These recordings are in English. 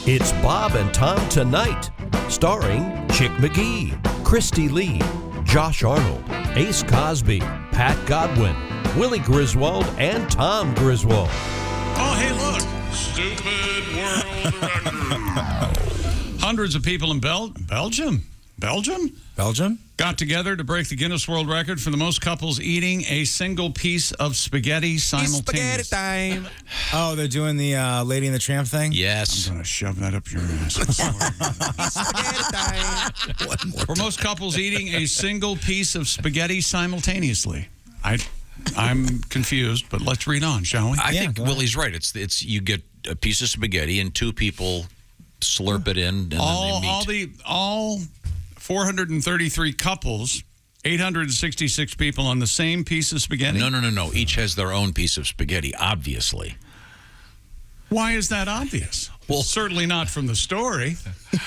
It's Bob and Tom Tonight, starring Chick McGee, Christy Lee, Josh Arnold, Ace Cosby, Pat Godwin, Willie Griswold, and Tom Griswold. Oh, hey, look. Stupid world record. Hundreds of people in Belgium got together to break the Guinness World Record for the most couples eating a single piece of spaghetti simultaneously. Spaghetti time. Oh, they're doing the Lady and the Tramp thing? Yes. I'm going to shove that up your ass. Spaghetti time. For most couples eating a single piece of spaghetti simultaneously. I'm confused, but let's read on, shall we? I think Willie's right. It's you get a piece of spaghetti and two people slurp it in and then they meet. All 433 couples, 866 people on the same piece of spaghetti? No. Each has their own piece of spaghetti, obviously. Why is that obvious? Well, certainly not from the story.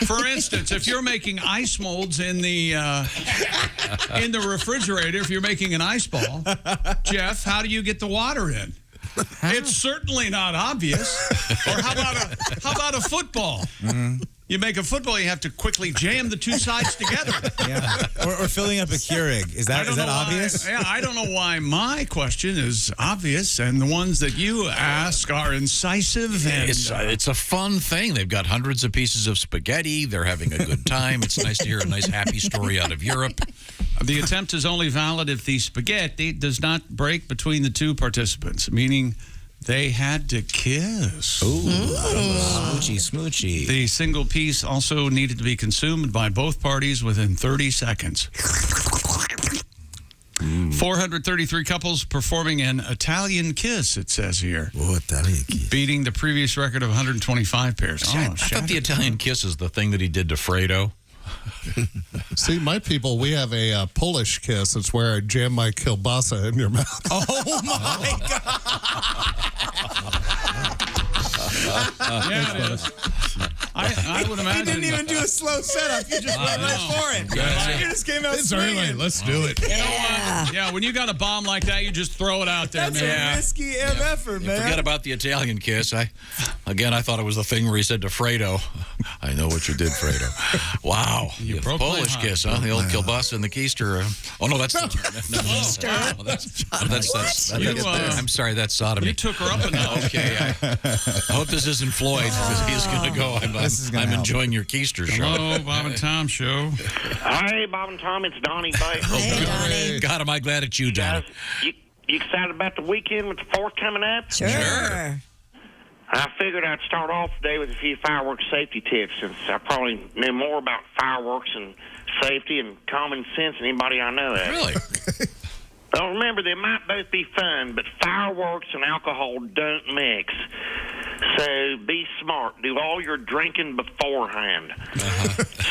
For instance, if you're making ice molds in the refrigerator, if you're making an ice ball, Jeff, how do you get the water in? It's certainly not obvious. Or how about a football? Mm-hmm. You make a football, you have to quickly jam the two sides together. Yeah. Or filling up a Keurig. Is that obvious? I don't know why my question is obvious and the ones that you ask are incisive. And it's a fun thing. They've got hundreds of pieces of spaghetti. They're having a good time. It's nice to hear a nice, happy story out of Europe. The attempt is only valid if the spaghetti does not break between the two participants, meaning they had to kiss. Ooh, smoochy. The single piece also needed to be consumed by both parties within 30 seconds. 433 couples performing an Italian kiss, it says here. Oh, Italian kiss. Beating the previous record of 125 pairs. I thought the Italian kiss is the thing that he did to Fredo. See, my people, we have a Polish kiss. It's where I jam my kielbasa in your mouth. Oh, my God. Yeah, it is. I would imagine. He didn't even do a slow setup. You just went right for it. You just came out It's swinging. early. Let's do it. Yeah, when you got a bomb like that, you just throw it out there, That's man. a risky effort, man. Forget about the Italian kiss. I thought it was the thing where he said to Fredo, I know what you did, Fredo. Wow. You broke Polish my kiss, huh? The old kielbasa and the keister. Oh, no, that's... I'm sorry, that's sodomy. You took her up a notch. Okay, I hope this isn't Floyd, because he's going to go. I'm enjoying your keister show. Hello, Bob and Tom show. Hey, Bob and Tom, it's Donnie Baker. Hey, Donnie. God, am I glad it's you, Donnie. You excited about the weekend with the 4th coming up? Sure. I figured I'd start off today with a few fireworks safety tips, since I probably know more about fireworks and safety and common sense than anybody I know of. Really? Well, remember, they might both be fun, but fireworks and alcohol don't mix. So be smart. Do all your drinking beforehand.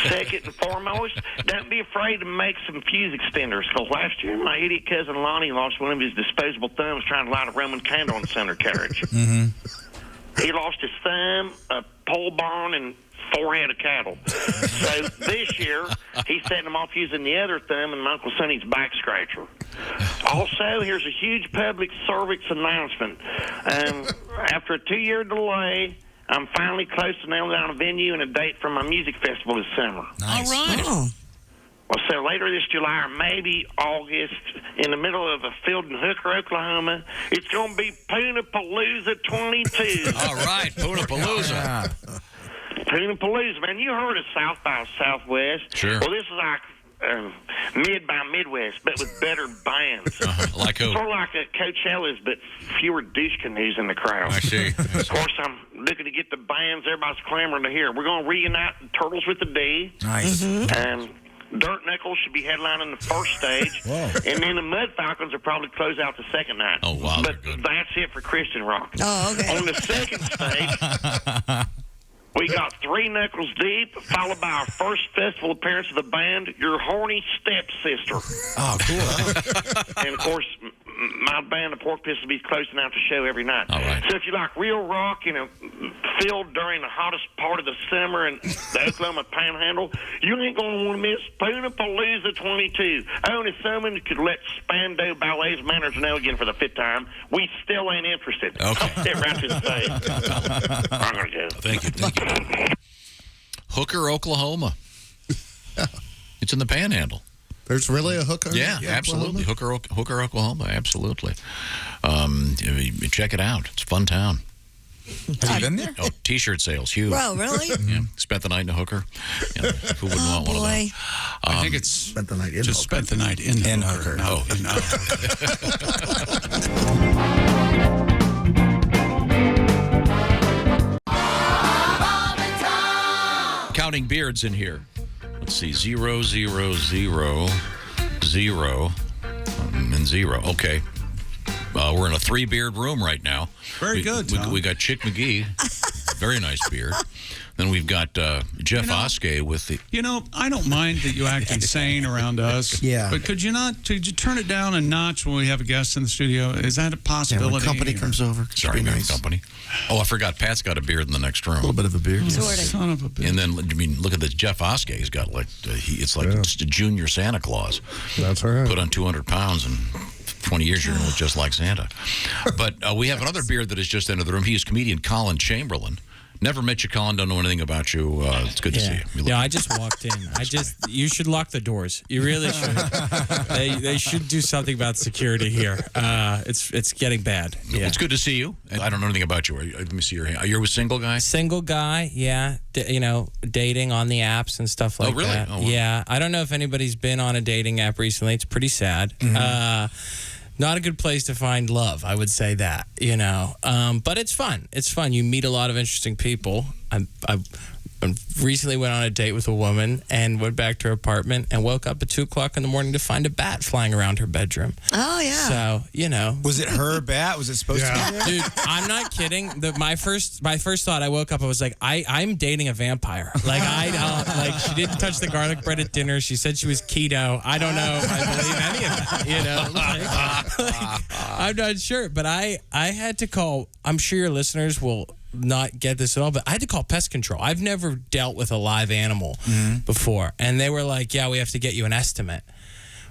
Second and foremost, don't be afraid to make some fuse extenders. Because last year, my idiot cousin Lonnie lost one of his disposable thumbs trying to light a Roman candle in center carriage. He lost his thumb, a pole barn, and 4 head of cattle. So this year, he's setting them off using the other thumb and my Uncle Sonny's back scratcher. Also, here's a huge public service announcement. After a 2-year delay, I'm finally close to nailing down a venue and a date for my music festival this summer. Nice. All right. Oh. Well, so later this July or maybe August, in the middle of a field in Hooker, Oklahoma, it's going to be Poonapalooza 22. All right, Poonapalooza. Poonapalooza, man. You heard of South by Southwest. Sure. Well, this is like Mid by Midwest, but with better bands. Like who? Sort of like a Coachella's, but fewer douche canoes in the crowd. I see. Of course, I'm looking to get the bands everybody's clamoring to hear. We're going to reunite the Turtles with the D. Nice. Dirt Knuckles should be headlining the first stage. Whoa. And then the Mud Falcons will probably close out the second night. Oh, wow, But they're good. that's it for Christian rock. Oh, okay. On the second stage, we got 3 Knuckles Deep, followed by our first festival appearance of the band, Your Horny Stepsister. Oh, cool. And, of course, my band, the Pork Piss, will be closing out the show every night. All right. So if you like real rock in a field during the hottest part of the summer in the Oklahoma Panhandle, you ain't going to want to miss Poonapalooza 22. Oh, and if someone could let Spandau Ballet's manager know again for the 5th time, we still ain't interested. Okay. I'll step right to the stage. I'm going to go. Thank you. Hooker, Oklahoma. It's in the Panhandle. There's really a hooker? Yeah, absolutely. Hooker, Oklahoma, absolutely. Check it out. It's a fun town. Have you been there? Oh, T-shirt sales, huge. Bro, really? Yeah, spent the night in a hooker. Yeah, who wouldn't want one of those? I think it's Spent the night in just spent the night in hooker. No, Oh. no. Counting beards in here. Let's see, 0, 0, 0, 0, and 0. Okay. We're in a 3-beard room right now. Very good, Tom. We got Chick McGee. Very nice beard. Then we've got Jeff Oskey with the... You know, I don't mind that you act insane around us. Yeah. But could you turn it down a notch when we have a guest in the studio? Is that a possibility? when company comes over. Sorry, nice. company. Oh, I forgot. Pat's got a beard in the next room. A little bit of a beard. Son of a bitch. And then, I mean, look at this. Jeff Oskey. He's got like, it's like just a junior Santa Claus. That's all right. Put on 200 pounds and 20 years you're going to look just like Santa. But we have another beard that has just entered the room. He is comedian Collin Chamberlin. Never met you, Collin. Don't know anything about you. It's good to see you. Yeah, I just walked in. You should lock the doors. You really should. They should do something about security here. It's getting bad. Yeah. It's good to see you. I don't know anything about you. Let me see your hand. You're a single guy? Single guy, yeah. Dating on the apps and stuff like really? that. Oh, wow. Yeah. I don't know if anybody's been on a dating app recently. It's pretty sad. Not a good place to find love, I would say that, but it's fun. It's fun. You meet a lot of interesting people. I recently went on a date with a woman and went back to her apartment and woke up at 2 o'clock in the morning to find a bat flying around her bedroom. Oh, yeah. So, Was it her bat? Was it supposed to be? Dude, I'm not kidding. My first thought, I woke up, I was like, I'm dating a vampire. Like, she didn't touch the garlic bread at dinner. She said she was keto. I don't know if I believe any of that, I'm not sure. But I had to call, I'm sure your listeners will not get this at all, but I had to call pest control. I've never dealt with a live animal before. And they were like, yeah, we have to get you an estimate.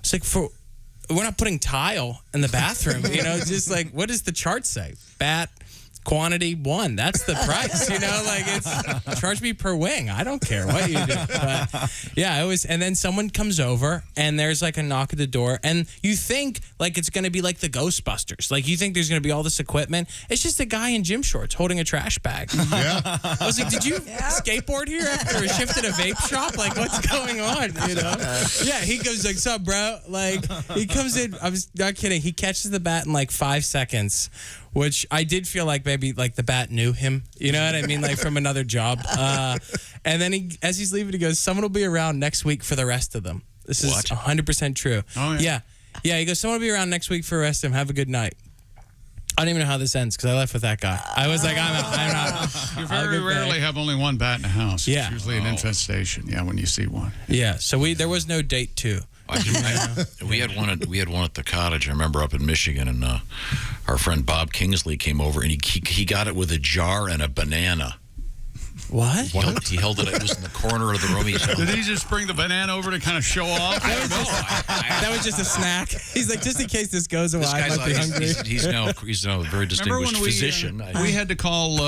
It's like, we're not putting tile in the bathroom, just like, what does the chart say? Bat, quantity 1. That's the price, it's charge me per wing. I don't care what you do. But yeah, it was, and then someone comes over and there's like a knock at the door and you think like it's going to be like the Ghostbusters. Like you think there's going to be all this equipment. It's just a guy in gym shorts holding a trash bag. Yeah. I was like, did you skateboard here after a shift at a vape shop? Like what's going on? Yeah. He goes like, sup bro? Like he comes in, I was not kidding. He catches the bat in like 5 seconds, which I did feel like maybe like the bat knew him. You know what I mean? Like from another job. And then as he's leaving, he goes, someone will be around next week for the rest of them. This is 100% true. Oh, yeah. Yeah, he goes, someone will be around next week for the rest of them. Have a good night. I don't even know how this ends because I left with that guy. I was like, I'm out. You very rarely have only one bat in the house. Yeah. It's usually an infestation, when you see one. Yeah, so there was no date 2. We had one at the cottage. I remember up in Michigan, and our friend Bob Kingsley came over, and he got it with a jar and a banana. What? He held it. It was in the corner of the room. Did he just bring the banana over to kind of show off? That was just a snack. He's like, just in case this goes away, I might be hungry. He's now a very distinguished physician. We had to call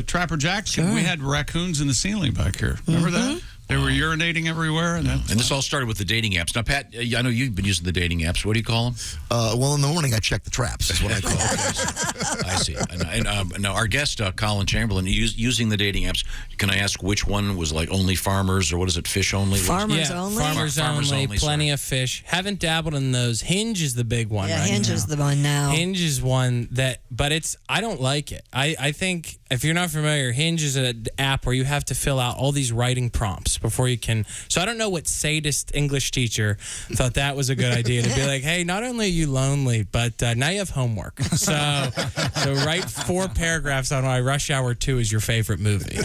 Trapper Jackson. We had raccoons in the ceiling back here. Remember that? They were urinating everywhere. And this all started with the dating apps. Now, Pat, I know you've been using the dating apps. What do you call them? Well, in the morning, I check the traps. Is what I call it. I see. And our guest, Collin Chamberlin, using the dating apps, can I ask which one was like only farmers, or what is it, fish only? Farmers only? Farmers only, plenty of fish. Haven't dabbled in those. Hinge is the big one right Hinge now. is the one now. Hinge is one that, but I don't like it. I think, if you're not familiar, Hinge is an app where you have to fill out all these writing prompts before you can. So I don't know what sadist English teacher thought that was a good idea to be like, hey, not only are you lonely, but now you have homework. So write 4 paragraphs on why Rush Hour 2 is your favorite movie.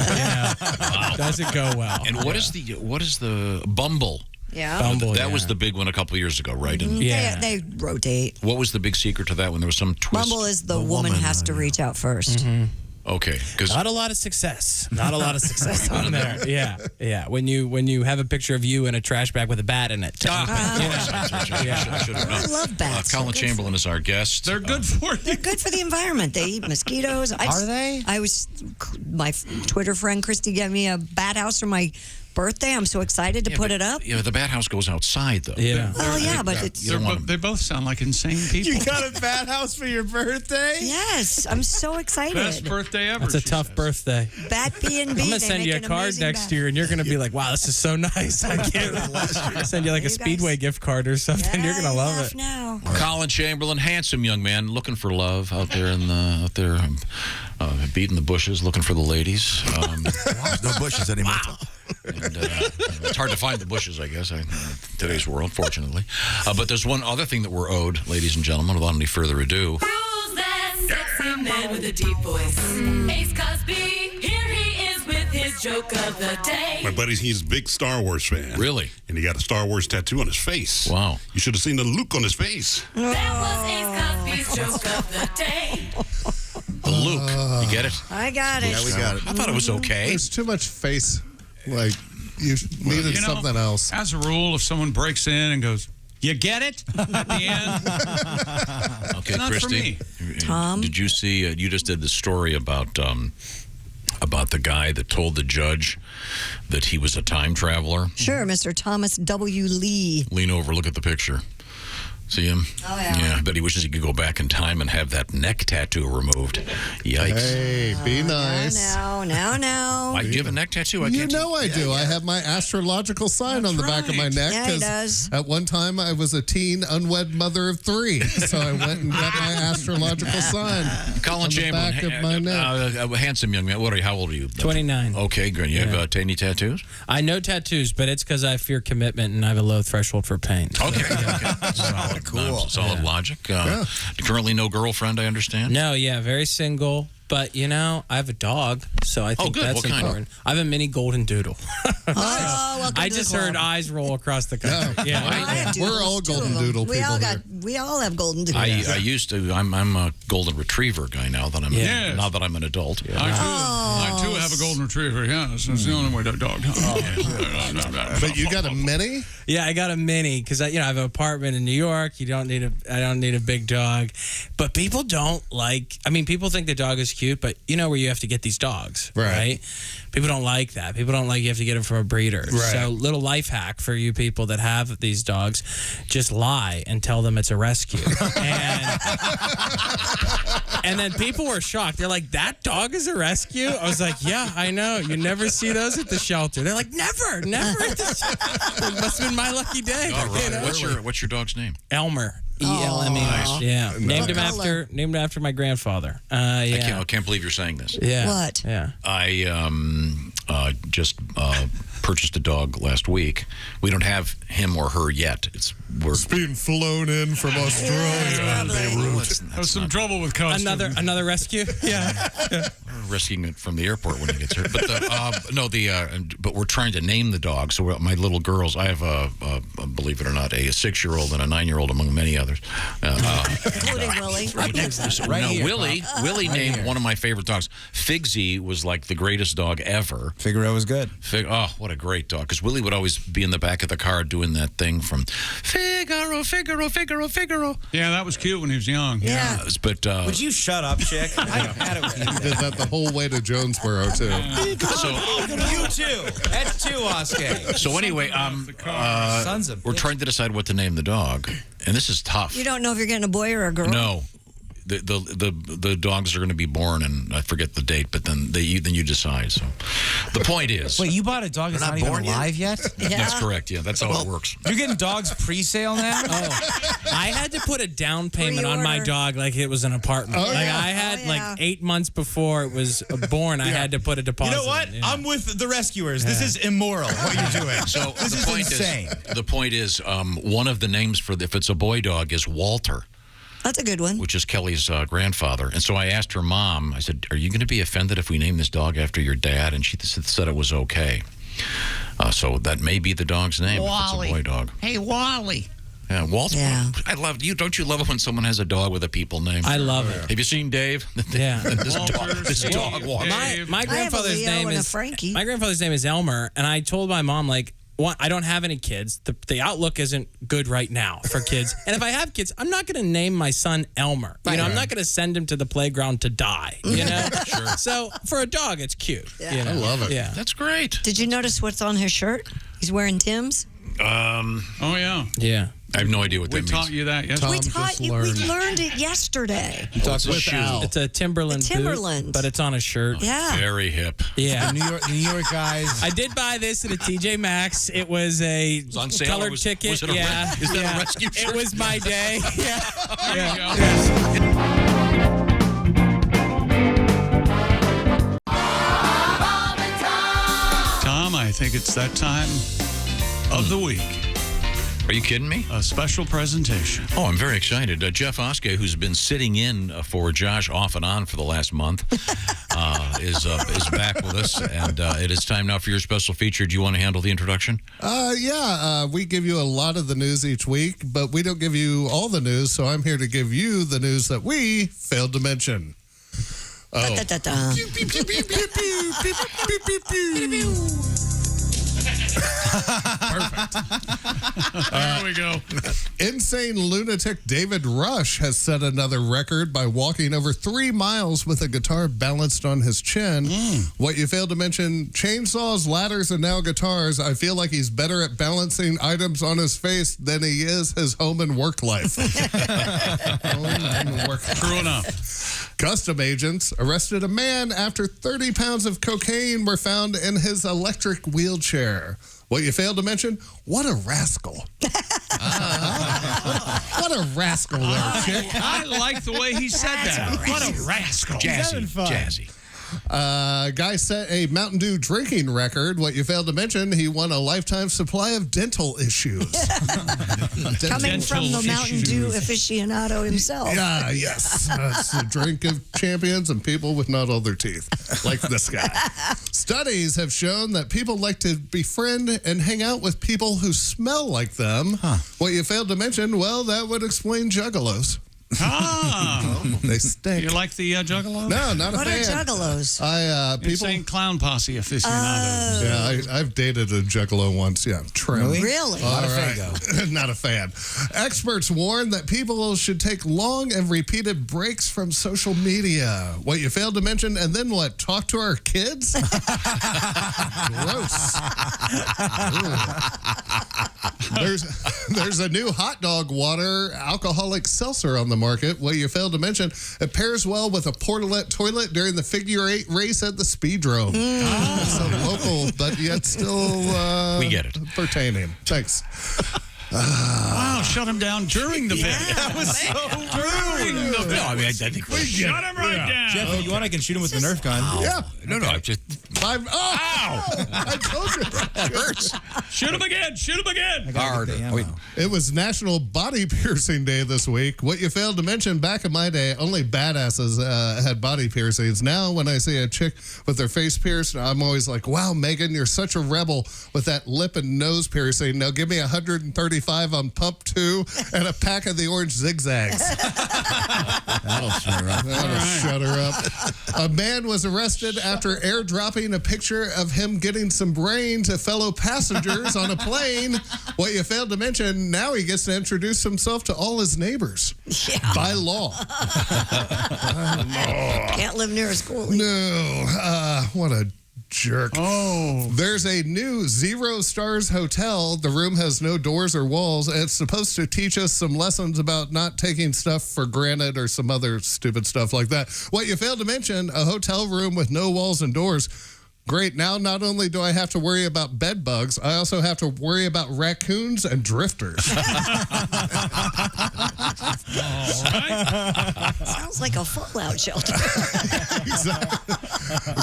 Doesn't go well. And what is the Bumble? Yeah. Bumble, that was the big one a couple of years ago, right? Mm-hmm. Yeah. They rotate. What was the big secret to that when there was some twist? Bumble is the woman has to reach out first. Mm-hmm. Okay, because not a lot of success. Not a lot of success on there. Yeah. When you have a picture of you in a trash bag with a bat in it. I love bats. Collin Chamberlin is our guest. They're good for you. They're good for the environment. They eat mosquitoes. Are they? My Twitter friend Christy gave me a bat house for my birthday. I'm so excited to put it up. Yeah, the bat house goes outside, though. Yeah. Well, yeah, but it's... They both sound like insane people. You got a bat house for your birthday? Yes, I'm so excited. Best birthday ever. That's a she tough says. birthday. Bat B&B. I'm gonna send you a card next year, and you're gonna be like, "Wow, this is so nice." I can't. I'll send you like a Speedway gift card or something. You're gonna love it. Now. Collin Chamberlin, handsome young man, looking for love out there beating the bushes, looking for the ladies. There's no bushes anymore. And, it's hard to find the bushes, I guess, in today's world, fortunately. But there's one other thing that we're owed, ladies and gentlemen, without any further ado. Who's that sexy man with a deep voice? Ace Cosby, here he is with his joke of the day. My buddy, he's a big Star Wars fan. Really? And he got a Star Wars tattoo on his face. Wow. You should have seen the look on his face. That was Ace Cosby's joke of the day. The Luke. You get it? I got it. Yeah, we got it. I thought it was okay. There's too much face. Like, you needed something else. As a rule, if someone breaks in and goes, "You get it?" at the end. Okay, Not for Christy. me. Tom? Did you see? You just did the story about the guy that told the judge that he was a time traveler. Sure, Mr. Thomas W. Lee. Lean over, look at the picture. See him? Oh, yeah. Yeah, I bet he wishes he could go back in time and have that neck tattoo removed. Yikes. Hey, be nice. Now. Why, do you have a neck tattoo? You know I do. I have my astrological sign on the back of my neck. Yeah, he 'cause does. At one time, I was a teen unwed mother of 3. So I went and got my astrological sign Collin on the Chamberlin, back of my neck. a handsome young man. What are you? How old are you? 29. Okay, good. You have any tattoos? I know tattoos, but it's because I fear commitment and I have a low threshold for pain. Okay. Solid, Cool. Solid logic. Currently no girlfriend, I understand? No, yeah, very single. But, you know, I have a dog, so I think good. that's What kind? important. I have a mini golden doodle. Welcome I to just the club. heard eyes roll across the country. Yeah. I have We're doodles, all two golden of them. doodle people here. We all have golden doodles. I used to. I'm a golden retriever guy now that I'm Yes. now that I'm an adult. I too have a golden retriever. Yes, that's the only way to dog. But you got a mini? Yeah, I got a mini because I have an apartment in New York. I don't need a big dog, but people don't like. I mean, people think the dog is cute, but you know where you have to get these dogs, right? People don't like that. People don't like you have to get them from a breeder. Right. So, little life hack for you people that have these dogs: just lie and tell them it's a rescue. And then people were shocked. They're like, "That dog is a rescue?" I was like, "Yeah, I know. You never see those at the shelter." They're like, "Never at the shelter." It must have been my lucky day. All right. You know? What's your dog's name? Elmer. E-L-M-E-R. Yeah. Named color? him after my grandfather. I can't believe you're saying this. Yeah. What? Yeah. I just purchased a dog last week. We don't have him or her yet. We're Being flown in from Australia. There's some trouble with costumes. Another rescue? Yeah. rescuing it from the airport when he gets hurt. But but we're trying to name the dog. So my little girls, I have believe it or not, a 6-year-old and a 9-year-old among many others. Including Willie. Right next to us. Willie named one of my favorite dogs. Figsy was like the greatest dog ever. Figaro was good. What a great dog. Because Willie would always be in the back of the car doing that thing from Figaro, Figaro, Figaro, Figaro. Yeah, that was cute when he was young. Yeah. But would you shut up, chick? I had it with you. He did that the whole way to Jonesboro, too. You too. That's two, Oscar. So anyway, Sons of we're trying to decide what to name the dog, and this is tough. You don't know if you're getting a boy or a girl? No. The dogs are going to be born, and I forget the date, but then you decide. So, the point is, Wait, you bought a dog that's not even alive yet? Yeah. That's correct. Yeah, that's how it works. You're getting dogs pre-sale now? I had to put a down payment on my Pre-order. dog like it was an apartment. Oh, yeah. I had Oh, yeah. 8 months before it was born. I had to put a deposit. You know what? in. I'm with the rescuers. This is immoral, what you're doing. So this the is point insane. The point is, one of the names for if it's a boy dog is Walter, That's a good one. which is Kelly's grandfather. And so I asked her mom. I said, "Are you going to be offended if we name this dog after your dad?" And she said it was okay. So that may be the dog's name if it's a boy dog. Hey, Wally. Yeah, Walter. Yeah. I love you. Don't you love it when someone has a dog with a people name? I love it. Have you seen Dave? Yeah. this Walter, dog walks. My I have a grandfather's Leo name and a is Frankie. My grandfather's name is Elmer, and I told my mom, like, I don't have any kids. The outlook isn't good right now for kids. And if I have kids, I'm not going to name my son Elmer. I'm not going to send him to the playground to die. Sure. So for a dog, it's cute. Yeah. I love it. Yeah. That's great. Did you notice what's on his shirt? He's wearing Tim's. Oh, yeah. Yeah. I have no idea what We that taught means. you that yesterday. We just taught you. learned. We learned it yesterday. It's a shoe. It's a Timberland The Timberland. boot, but it's on a shirt. Yeah. Very hip. Yeah. The New York guys. I did buy this at a TJ Maxx. It was a on sale, or colored was- ticket. was it a yeah. is that a yeah. rescue shirt? It was my day. Yeah. There you go. Tom, I think it's that time of the week. Are you kidding me? A special presentation. Oh, I'm very excited. Jeff Oskey, who's been sitting in for Josh off and on for the last month, is back with us. And it is time now for your special feature. Do you want to handle the introduction? We give you a lot of the news each week, but we don't give you all the news, so I'm here to give you the news that we failed to mention. Oh. Da-da-da-da. There we go. Insane lunatic David Rush has set another record by walking over 3 miles with a guitar balanced on his chin. What you failed to mention, chainsaws, ladders, and now guitars. I feel like he's better at balancing items on his face than he is his home and work life. Home and work. True enough. Custom agents arrested a man after 30 pounds of cocaine were found in his electric wheelchair. What you failed to mention, what a rascal. What a rascal there, chick. I like the way he said that. What a rascal. Jazzy. Guy set a Mountain Dew drinking record. What you failed to mention, he won a lifetime supply of dental issues. Coming from the Mountain Dew aficionado himself. Yeah, yes. It's a drink of champions and people with not all their teeth, like this guy. Studies have shown that people like to befriend and hang out with people who smell like them. What you failed to mention, well, that would explain juggalos. They stink. You like the Juggalo? No, not a What fan. are juggalos? Insane clown posse aficionados. Yeah, I've dated a juggalo once. Yeah, trim. Really? All right. Not a fan. Experts warn that people should take long and repeated breaks from social media. What you failed to mention, and then what? Talk to our kids? Gross. There's a new hot dog water alcoholic seltzer on the market. What you failed to mention, it pairs well with a portalette toilet during the figure 8 race at the Speedrome. It's a local, but yet still we get it. Pertaining. Thanks. Wow, shut him down during the bit. That was so During the bit. No, I mean, I think we Shut him right down. Jeff, if you want, I can shoot him with the Nerf gun. Yeah. No, I just 5. Oh! Ow! I told you. that hurts. Shoot him again. Shoot him again. Hard. Wait. It was National Body Piercing Day this week. What you failed to mention, back in my day, only badasses had body piercings. Now, when I see a chick with their face pierced, I'm always like, wow, Megan, you're such a rebel with that lip and nose piercing. Now give me 135 on pump 2 and a pack of the orange zigzags. That'll shut her up. That'll shut her up. A man was arrested after airdropping a picture of him getting some brain to fellow passengers on a plane. What you failed to mention, now he gets to introduce himself to all his neighbors. Yeah. By law. Can't live near a school. No. What a jerk. Oh. There's a new 0 stars hotel. The room has no doors or walls. And it's supposed to teach us some lessons about not taking stuff for granted or some other stupid stuff like that. What you failed to mention, a hotel room with no walls and doors. Great. Now, not only do I have to worry about bed bugs, I also have to worry about raccoons and drifters. Sounds like a fallout shelter. Exactly.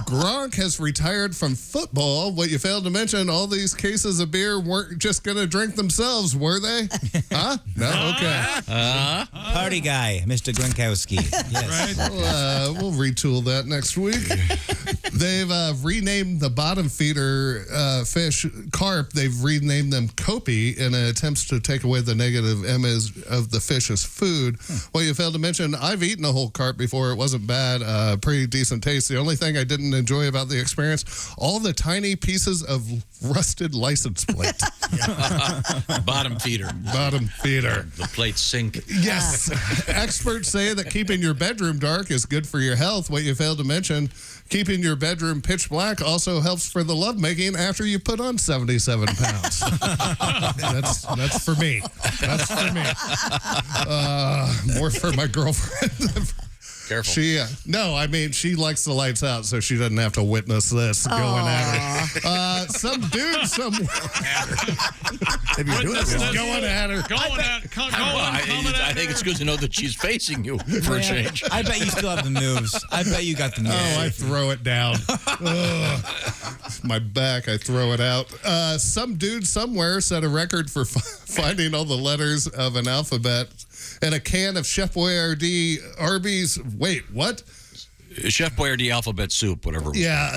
Gronk has retired from football. What you failed to mention, all these cases of beer weren't just going to drink themselves, were they? Huh? No? Okay. Party guy, Mr. Gronkowski. Yes. We'll retool that next week. They've renamed the bottom feeder fish, carp, they've renamed them Kopi in attempts to take away the negative image of the fish as food. Well, you failed to mention, I've eaten a whole carp before. It wasn't bad. Pretty decent taste. The only thing I didn't enjoy about the experience, all the tiny pieces of rusted license plate. Bottom feeder. Bottom feeder. The plates sink. Yes. Experts say that keeping your bedroom dark is good for your health. What you failed to mention, keeping your bedroom pitch black also helps for the lovemaking after you put on 77 pounds. That's for me. That's for me. More for my girlfriend. Careful. She likes the lights out, so she doesn't have to witness this going at her. Some dude somewhere. If you're doing it, going at her. I think it's good to know that she's facing you for a change. I bet you still have the moves. I bet you got the moves. Oh, I throw it down. My back, I throw it out. Some dude somewhere set a record for finding all the letters of an alphabet in a can of Chef Boyardee Arby's. Wait, what? Chef Boyardee alphabet soup, whatever it was. Yeah,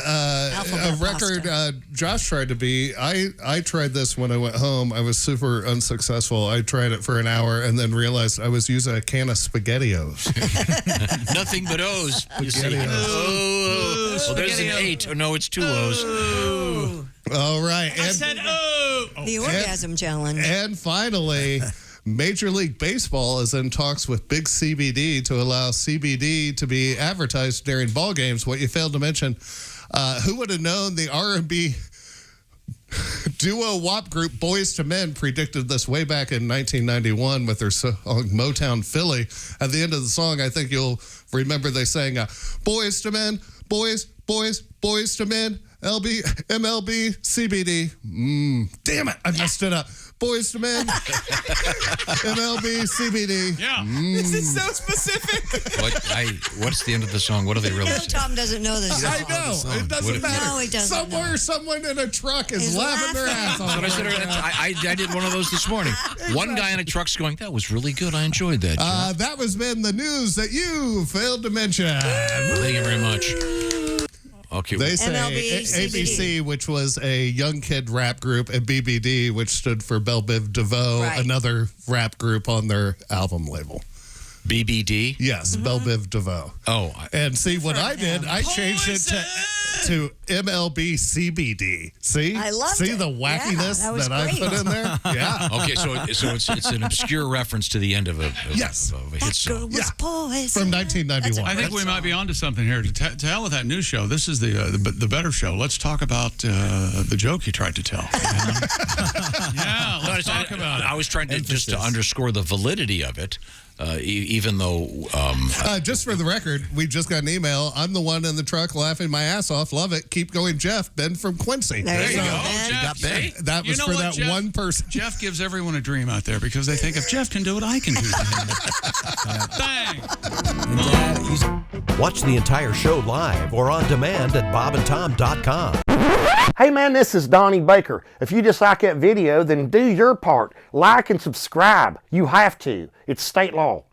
a record Josh tried to be. I tried this when I went home. I was super unsuccessful. I tried it for an hour and then realized I was using a can of SpaghettiOs. Nothing but O's. You see. SpaghettiOs. Well, there's an 8. Oh, no, it's 2 O's. All right. I said, The orgasm challenge. And finally, Major League Baseball is in talks with Big CBD to allow CBD to be advertised during ball games. What you failed to mention, who would have known the R&B duo WAP group Boys to Men predicted this way back in 1991 with their song Motown Philly. At the end of the song, I think you'll remember they sang, Boys to Men, boys to men, MLB, CBD. Damn it, I messed it up. Boys to Men, MLB, CBD. Yeah. This is so specific. What's the end of the song? What do they really say? Tom doesn't know this. I know. It doesn't matter. No, he doesn't. Somewhere, someone in a truck is laughing their ass off. But I did one of those this morning. One guy in a truck's going, that was really good. I enjoyed that. That was been the news that you failed to mention. Thank you very much. Okay. They say MLB, ABC, which was a young kid rap group, and BBD, which stood for Belle Biv DeVoe, another rap group on their album label. BBD? Yes, Belle Biv DeVoe. Oh. And see, what I did, I changed it to MLB CBD. See? I loved See it. the wackiness Yeah, that I was put great. in there? Yeah. Okay, so it's an obscure reference to the end of a hit song. Was poison. From 1991. I think we might be onto something here. To hell with that news show. This is the better show. Let's talk about the joke you tried to tell. Yeah, let's talk about it. I was trying to just to underscore the validity of it. Even though... just for the record, we just got an email. I'm the one in the truck laughing my ass off. Love it. Keep going, Jeff. Ben from Quincy. There you go. Jeff, see? That was You know for what, that Jeff? one person. Jeff gives everyone a dream out there because they think if Jeff can do it, I can do it. Bang! Watch the entire show live or on demand at bobandtom.com. Hey man, this is Donnie Baker. If you just like that video, then do your part. Like and subscribe. You have to. It's state law.